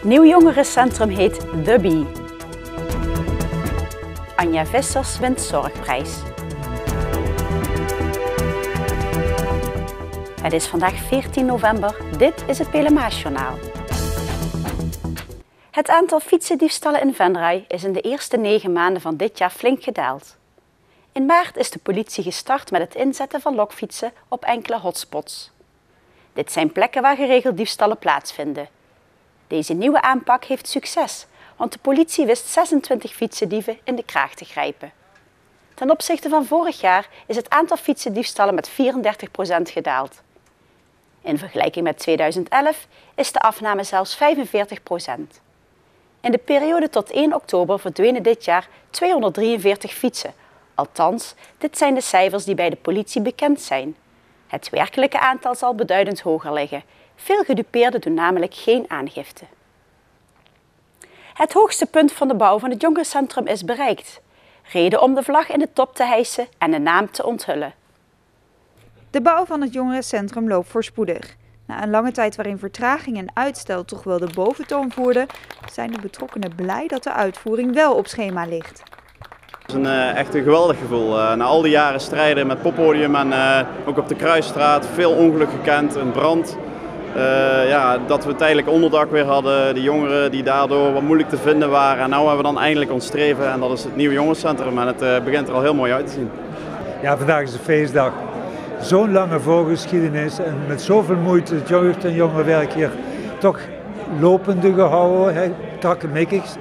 Nieuw jongerencentrum heet The Bee. Anja Vissers wint Zorgprijs. Het is vandaag 14 november. Dit is het Pelemaasjournaal. Het aantal fietsendiefstallen in Venray is in de eerste 9 maanden van dit jaar flink gedaald. In maart is de politie gestart met het inzetten van lokfietsen op enkele hotspots. Dit zijn plekken waar geregeld diefstallen plaatsvinden. Deze nieuwe aanpak heeft succes, want de politie wist 26 fietsendieven in de kraag te grijpen. Ten opzichte van vorig jaar is het aantal fietsendiefstallen met 34% gedaald. In vergelijking met 2011 is de afname zelfs 45%. In de periode tot 1 oktober verdwenen dit jaar 243 fietsen. Althans, dit zijn de cijfers die bij de politie bekend zijn. Het werkelijke aantal zal beduidend hoger liggen. Veel gedupeerden doen namelijk geen aangifte. Het hoogste punt van de bouw van het jongerencentrum is bereikt. Reden om de vlag in de top te hijsen en de naam te onthullen. De bouw van het jongerencentrum loopt voorspoedig. Na een lange tijd waarin vertraging en uitstel toch wel de boventoon voerden, zijn de betrokkenen blij dat de uitvoering wel op schema ligt. Het is echt een geweldig gevoel. Na al die jaren strijden met poppodium en ook op de Kruisstraat, veel ongeluk gekend, een brand. Dat we tijdelijk onderdak weer hadden, de jongeren die daardoor wat moeilijk te vinden waren. En nu hebben we dan eindelijk ons streven en dat is het nieuwe jongerencentrum en het begint er al heel mooi uit te zien. Ja, vandaag is een feestdag. Zo'n lange voorgeschiedenis en met zoveel moeite het jeugd- en jongerenwerk hier toch lopende gehouden, takkemikkig.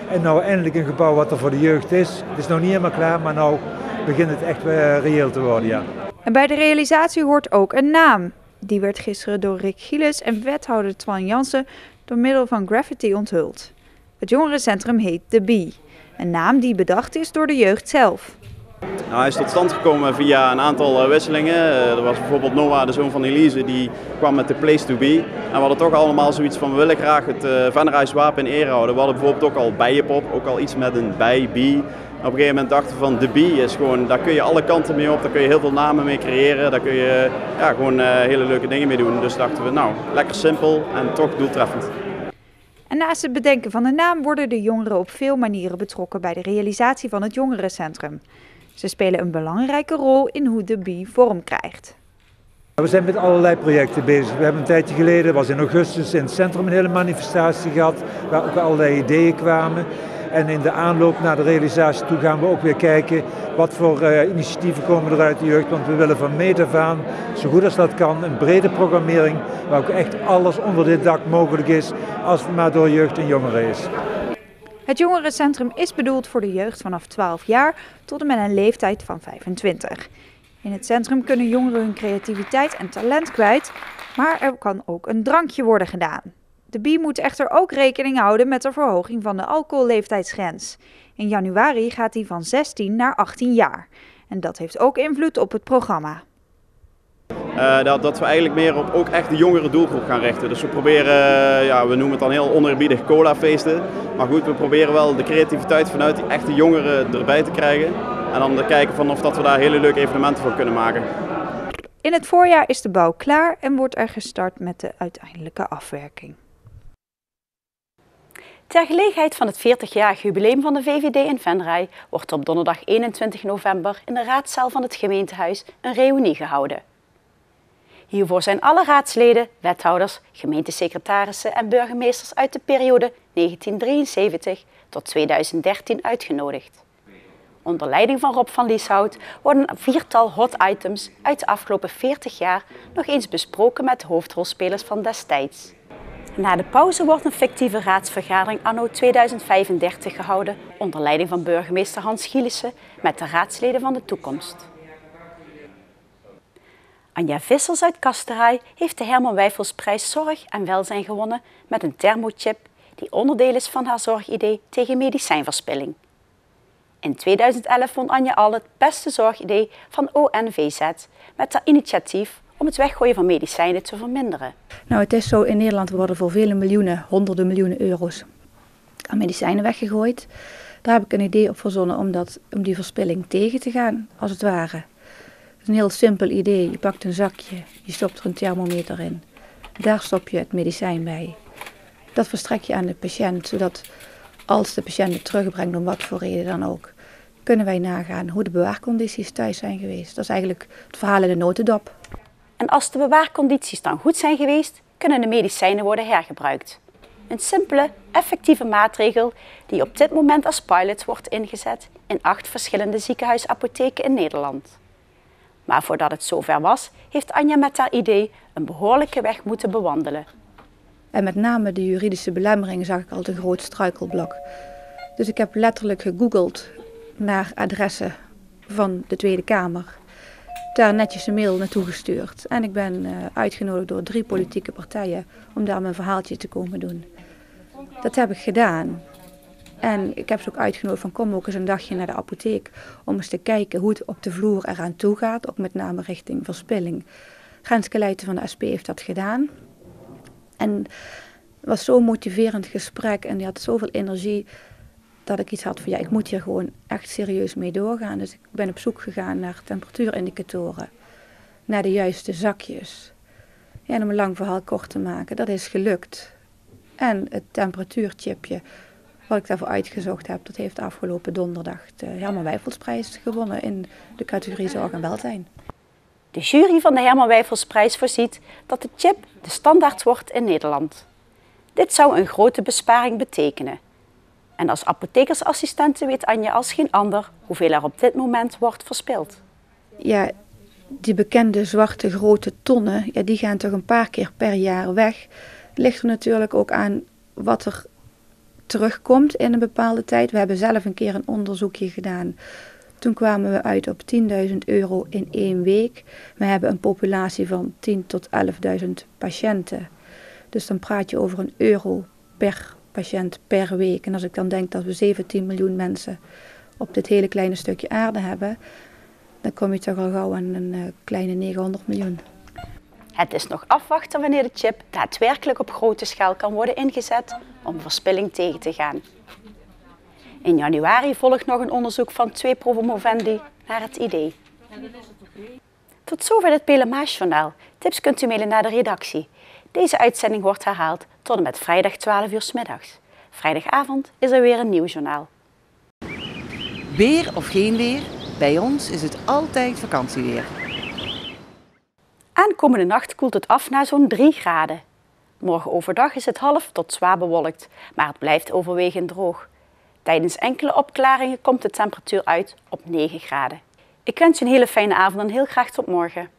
En nou eindelijk een gebouw wat er voor de jeugd is. Het is nog niet helemaal klaar, maar nu begint het echt reëel te worden, ja. En bij de realisatie hoort ook een naam. Die werd gisteren door Rick Gielis en wethouder Twan Jansen door middel van graffiti onthuld. Het jongerencentrum heet The Bee, een naam die bedacht is door de jeugd zelf. Nou, hij is tot stand gekomen via een aantal wisselingen. Er was bijvoorbeeld Noah, de zoon van Elise, die kwam met de Place to Be. En we hadden toch allemaal zoiets van, we willen graag het Venrays wapen in ere houden. We hadden bijvoorbeeld ook al bijenpop, ook al iets met een bij-bee. Op een gegeven moment dachten we van, de Bee is gewoon, daar kun je alle kanten mee op, daar kun je heel veel namen mee creëren. Daar kun je gewoon hele leuke dingen mee doen. Dus dachten we, nou, lekker simpel en toch doeltreffend. En naast het bedenken van de naam worden de jongeren op veel manieren betrokken bij de realisatie van het jongerencentrum. Ze spelen een belangrijke rol in hoe de Bee vorm krijgt. We zijn met allerlei projecten bezig. We hebben een tijdje geleden, was in augustus, in het centrum een hele manifestatie gehad, waar ook allerlei ideeën kwamen. En in de aanloop naar de realisatie toe gaan we ook weer kijken wat voor initiatieven komen er uit de jeugd. Want we willen van meet af aan, zo goed als dat kan, een brede programmering waar ook echt alles onder dit dak mogelijk is, als het maar door jeugd en jongeren is. Het jongerencentrum is bedoeld voor de jeugd vanaf 12 jaar tot en met een leeftijd van 25. In het centrum kunnen jongeren hun creativiteit en talent kwijt, maar er kan ook een drankje worden gedaan. De Bee moet echter ook rekening houden met de verhoging van de alcoholleeftijdsgrens. In januari gaat die van 16 naar 18 jaar. En dat heeft ook invloed op het programma. Dat we eigenlijk meer op ook echt de jongere doelgroep gaan richten. Dus we proberen, we noemen het dan heel oneerbiedig colafeesten. Maar goed, we proberen wel de creativiteit vanuit die echte jongeren erbij te krijgen. En dan te kijken van of dat we daar hele leuke evenementen voor kunnen maken. In het voorjaar is de bouw klaar en wordt er gestart met de uiteindelijke afwerking. Ter gelegenheid van het 40-jarig jubileum van de VVD in Venray wordt op donderdag 21 november in de raadzaal van het gemeentehuis een reunie gehouden. Hiervoor zijn alle raadsleden, wethouders, gemeentesecretarissen en burgemeesters uit de periode 1973 tot 2013 uitgenodigd. Onder leiding van Rob van Lieshout worden een 4-tal hot items uit de afgelopen 40 jaar nog eens besproken met de hoofdrolspelers van destijds. Na de pauze wordt een fictieve raadsvergadering anno 2035 gehouden onder leiding van burgemeester Hans Gielissen met de raadsleden van de toekomst. Anja Vissers uit Kasteraai heeft de Herman Wijfelsprijs Zorg en Welzijn gewonnen met een thermochip die onderdeel is van haar zorgidee tegen medicijnverspilling. In 2011 won Anja al het beste zorgidee van ONVZ met haar initiatief om het weggooien van medicijnen te verminderen. Nou, het is zo, in Nederland worden voor vele miljoenen, honderden miljoenen euro's aan medicijnen weggegooid. Daar heb ik een idee op verzonnen om die verspilling tegen te gaan, als het ware. Het is een heel simpel idee. Je pakt een zakje, je stopt er een thermometer in. Daar stop je het medicijn bij. Dat verstrek je aan de patiënt, zodat als de patiënt het terugbrengt, om wat voor reden dan ook, kunnen wij nagaan hoe de bewaarcondities thuis zijn geweest. Dat is eigenlijk het verhaal in de notendop. En als de bewaarcondities dan goed zijn geweest, kunnen de medicijnen worden hergebruikt. Een simpele, effectieve maatregel die op dit moment als pilot wordt ingezet in 8 verschillende ziekenhuisapotheken in Nederland. Maar voordat het zover was, heeft Anja met haar idee een behoorlijke weg moeten bewandelen. En met name de juridische belemmeringen zag ik al een groot struikelblok. Dus ik heb letterlijk gegoogeld naar adressen van de Tweede Kamer. Daar netjes een mail naartoe gestuurd. En ik ben uitgenodigd door 3 politieke partijen om daar mijn verhaaltje te komen doen. Dat heb ik gedaan. En ik heb ze ook uitgenodigd van kom ook eens een dagje naar de apotheek om eens te kijken hoe het op de vloer eraan toe gaat. Ook met name richting verspilling. Renske Leijten van de SP heeft dat gedaan. En het was zo'n motiverend gesprek en die had zoveel energie dat ik iets had van ja, ik moet hier gewoon echt serieus mee doorgaan. Dus ik ben op zoek gegaan naar temperatuurindicatoren, naar de juiste zakjes. Ja, en om een lang verhaal kort te maken, dat is gelukt. En het temperatuurchipje wat ik daarvoor uitgezocht heb, dat heeft afgelopen donderdag de Herman Wijfelsprijs gewonnen in de categorie Zorg en Welzijn. De jury van de Herman Wijfelsprijs voorziet dat de chip de standaard wordt in Nederland. Dit zou een grote besparing betekenen. En als apothekersassistente weet Anja als geen ander hoeveel er op dit moment wordt verspild. Ja, die bekende zwarte grote tonnen, ja, die gaan toch een paar keer per jaar weg. Het ligt er natuurlijk ook aan wat er terugkomt in een bepaalde tijd. We hebben zelf een keer een onderzoekje gedaan. Toen kwamen we uit op €10.000 in 1 week. We hebben een populatie van 10.000 tot 11.000 patiënten. Dus dan praat je over €1 per patiënt per week. En als ik dan denk dat we 17 miljoen mensen op dit hele kleine stukje aarde hebben, dan kom je toch al gauw aan een kleine 900 miljoen. Het is nog afwachten wanneer de chip daadwerkelijk op grote schaal kan worden ingezet om verspilling tegen te gaan. In januari volgt nog een onderzoek van 2 promovendi naar het idee. Tot zover dit PLMA-journaal. Tips kunt u mailen naar de redactie. Deze uitzending wordt herhaald tot en met vrijdag 12 uur 's middags. Vrijdagavond is er weer een nieuw journaal. Weer of geen weer, bij ons is het altijd vakantieweer. Aankomende nacht koelt het af naar zo'n 3 graden. Morgen overdag is het half tot zwaar bewolkt, maar het blijft overwegend droog. Tijdens enkele opklaringen komt de temperatuur uit op 9 graden. Ik wens je een hele fijne avond en heel graag tot morgen.